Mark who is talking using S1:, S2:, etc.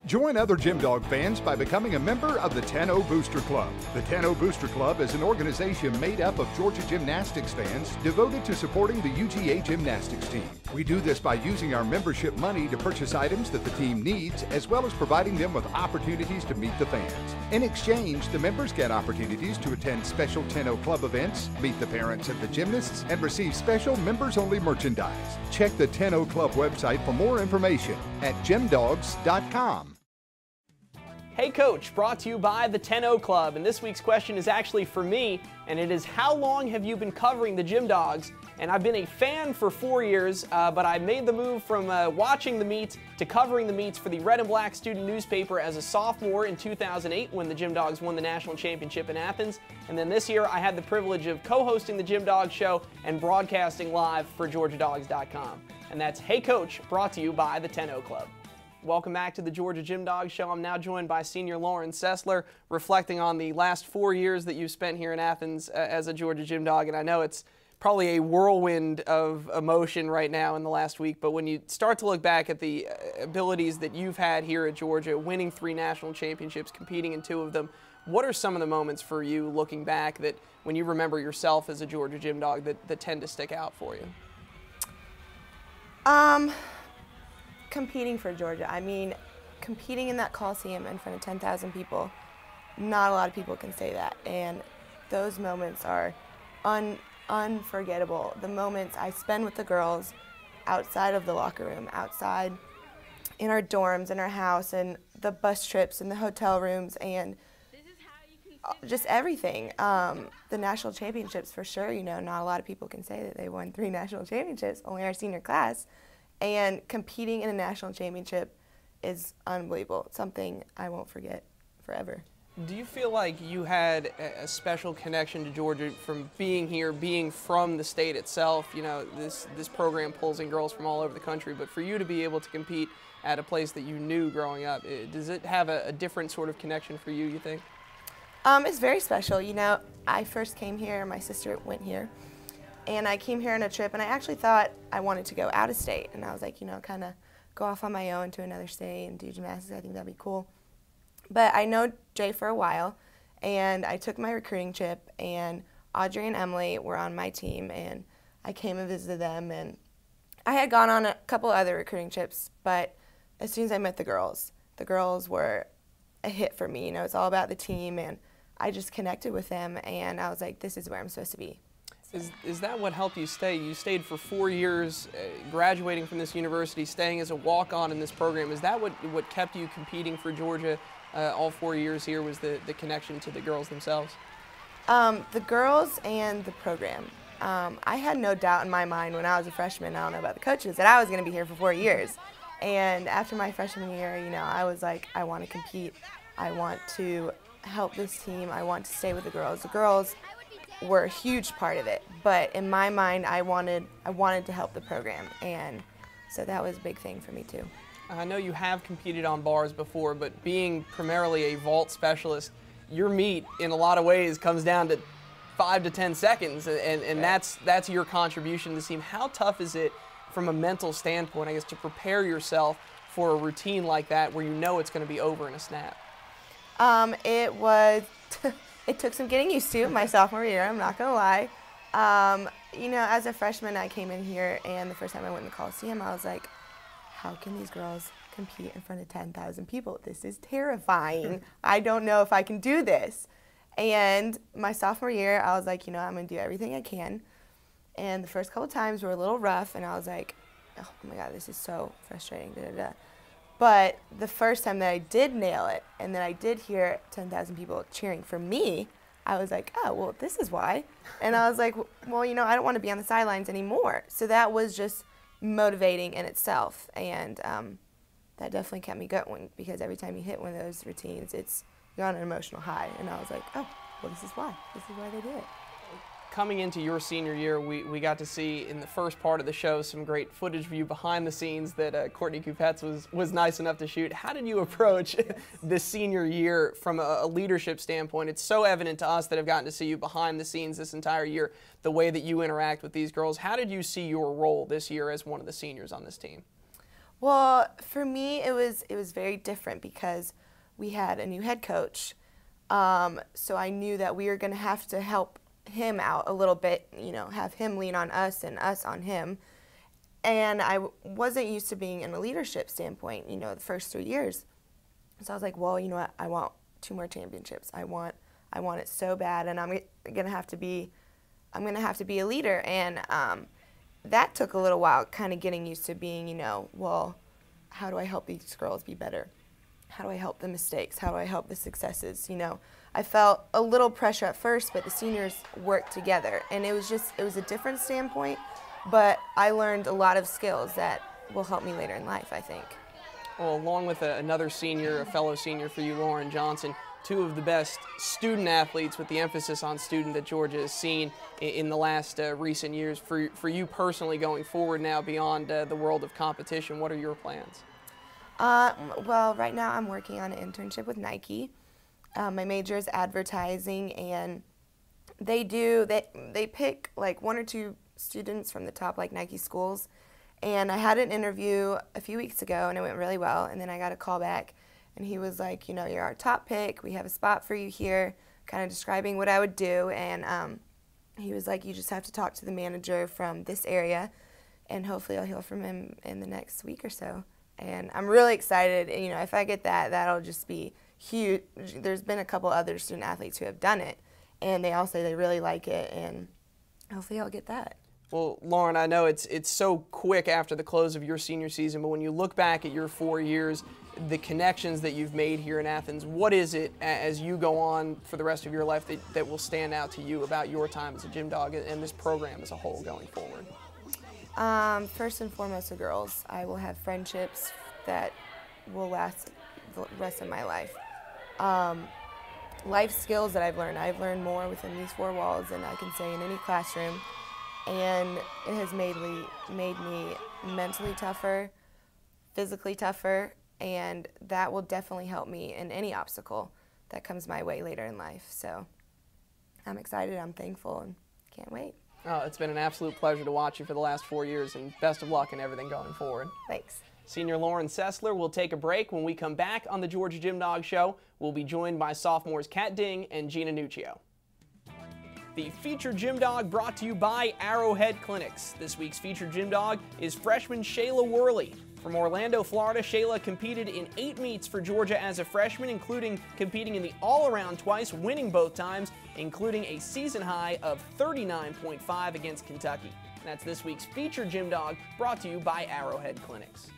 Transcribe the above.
S1: Join other GymDog fans by becoming a member of the 10-0 Booster Club. The 10-0 Booster Club is an organization made up of Georgia Gymnastics fans devoted to supporting the UGA gymnastics team. We do this by using our membership money to purchase items that the team needs, as well as providing them with opportunities to meet the fans. In exchange, the members get opportunities to attend special 10-0 Club events, meet the parents of the gymnasts, and receive special members-only merchandise. Check the 10-0 Club website for more information at gymdogs.com.
S2: Hey Coach, brought to you by the 10-0 Club, and this week's question is actually for me, and it is how long have you been covering the GymDogs? And I've been a fan for 4 years, but I made the move from watching the meets to covering the meets for the Red and Black student newspaper as a sophomore in 2008 when the GymDogs won the national championship in Athens. And then this year I had the privilege of co-hosting the GymDog Show and broadcasting live for GeorgiaDogs.com. And that's Hey Coach, brought to you by the 10-0 Club. Welcome back to the Georgia GymDog Show. I'm now joined by senior Lauren Sessler, reflecting on the last 4 years that you spent here in Athens as a Georgia GymDog. And I know it's probably a whirlwind of emotion right now in the last week, but when you start to look back at the abilities that you've had here at Georgia, winning 3 national championships, competing in 2 of them, what are some of the moments for you looking back that when you remember yourself as a Georgia GymDog that tend to stick out for you?
S3: Competing for Georgia. I mean, competing in that Coliseum in front of 10,000 people, not a lot of people can say that. And those moments are unforgettable. The moments I spend with the girls outside of the locker room, outside in our dorms, in our house, and the bus trips and the hotel rooms, and just everything. The national championships, for sure, you know, not a lot of people can say that they won 3 national championships, only our senior class. And competing in a national championship is unbelievable. It's something I won't forget forever.
S2: Do you feel like you had a special connection to Georgia from being here, being from the state itself? You know, this program pulls in girls from all over the country, but for you to be able to compete at a place that you knew growing up, does it have a different sort of connection for you think?
S3: It's very special. You know, I first came here, my sister went here, and I came here on a trip, and I actually thought I wanted to go out of state. And I was like, you know, kind of go off on my own to another state and do gymnastics. I think that'd be cool. But I know Jay for a while, and I took my recruiting trip, and Audrey and Emily were on my team, and I came and visited them. And I had gone on a couple other recruiting trips, but as soon as I met the girls were a hit for me. You know, it's all about the team, and I just connected with them, and I was like, this is where I'm supposed to be.
S2: Is that what helped you stay? You stayed for 4 years, graduating from this university, staying as a walk-on in this program. Is that what kept you competing for Georgia all 4 years here, was the connection to the girls themselves?
S3: The girls and the program. I had no doubt in my mind when I was a freshman, I don't know about the coaches, that I was going to be here for 4 years. And after my freshman year, you know, I was like, I want to compete. I want to help this team. I want to stay with the girls. The girls were a huge part of it, but in my mind, I wanted to help the program, and so that was a big thing for me too.
S2: I know you have competed on bars before, but being primarily a vault specialist, your meet in a lot of ways comes down to 5 to 10 seconds, and that's your contribution to the team. How tough is it from a mental standpoint, I guess, to prepare yourself for a routine like that where you know it's going to be over in a snap?
S3: It was. It took some getting used to my sophomore year, I'm not going to lie. You know, as a freshman, I came in here, and the first time I went in the Coliseum, I was like, how can these girls compete in front of 10,000 people? This is terrifying. I don't know if I can do this. And my sophomore year, I was like, you know, I'm going to do everything I can. And the first couple times were a little rough, and I was like, oh my God, this is so frustrating. Da, da, da. But the first time that I did nail it, and then I did hear 10,000 people cheering for me, I was like, oh, well, this is why. And I was like, well, you know, I don't want to be on the sidelines anymore. So that was just motivating in itself. And that definitely kept me going, because every time you hit one of those routines, you're on an emotional high. And I was like, oh, well, this is why. This is why they do it.
S2: Coming into your senior year, we got to see in the first part of the show some great footage of you behind the scenes that Courtney Kupets was nice enough to shoot. How did you approach this senior year from a leadership standpoint? It's so evident to us that have gotten to see you behind the scenes this entire year, the way that you interact with these girls. How did you see your role this year as one of the seniors on this team?
S3: Well, for me, it was very different because we had a new head coach. So I knew that we were going to have to help him out a little bit, you know, have him lean on us and us on him. And I wasn't used to being in a leadership standpoint, you know, the first 3 years. So I was like, well, you know what, I want 2 more championships. I want it so bad, and I'm gonna have to be a leader. And that took a little while, kind of getting used to being, you know, well, how do I help these girls be better? How do I help the mistakes? How do I help the successes? You know, I felt a little pressure at first, but the seniors worked together, and it was a different standpoint, but I learned a lot of skills that will help me later in life, I think.
S2: Well, along with another senior, a fellow senior for you, Lauren Johnson, 2 of the best student athletes, with the emphasis on student, that Georgia has seen in the last recent years. For you personally, going forward now beyond the world of competition, what are your plans?
S3: Well, right now I'm working on an internship with Nike. My major is advertising, and they pick like 1 or 2 students from the top like Nike schools. And I had an interview a few weeks ago, and it went really well. And then I got a call back, and he was like, you know, you're our top pick. We have a spot for you here, kind of describing what I would do. And he was like, you just have to talk to the manager from this area, and hopefully I'll hear from him in the next week or so. And I'm really excited. You know, if I get that, that'll just be huge. There's been a couple other student athletes who have done it, and they all say they really like it, and hopefully I'll get that.
S2: Well, Lauren, I know it's so quick after the close of your senior season, but when you look back at your 4 years, the connections that you've made here in Athens, what is it as you go on for the rest of your life that will stand out to you about your time as a gym dog and this program as a whole going forward?
S3: First and foremost, the girls. I will have friendships that will last the rest of my life. Life skills that I've learned more within these 4 walls than I can say in any classroom. And it has made me mentally tougher, physically tougher, and that will definitely help me in any obstacle that comes my way later in life. So I'm excited, I'm thankful, and can't wait.
S2: Oh, it's been an absolute pleasure to watch you for the last 4 years, and best of luck in everything going forward.
S3: Thanks.
S2: Senior Lauren Sessler will take a break. When we come back on the Georgia GymDog Show, we'll be joined by sophomores Kat Ding and Gina Nuccio. The featured gym dog brought to you by Arrowhead Clinics. This week's featured gym dog is freshman Shayla Worley. From Orlando, Florida, Shayla competed in 8 meets for Georgia as a freshman, including competing in the all-around twice, winning both times, including a season high of 39.5 against Kentucky. That's this week's featured gym dog brought to you by Arrowhead Clinics.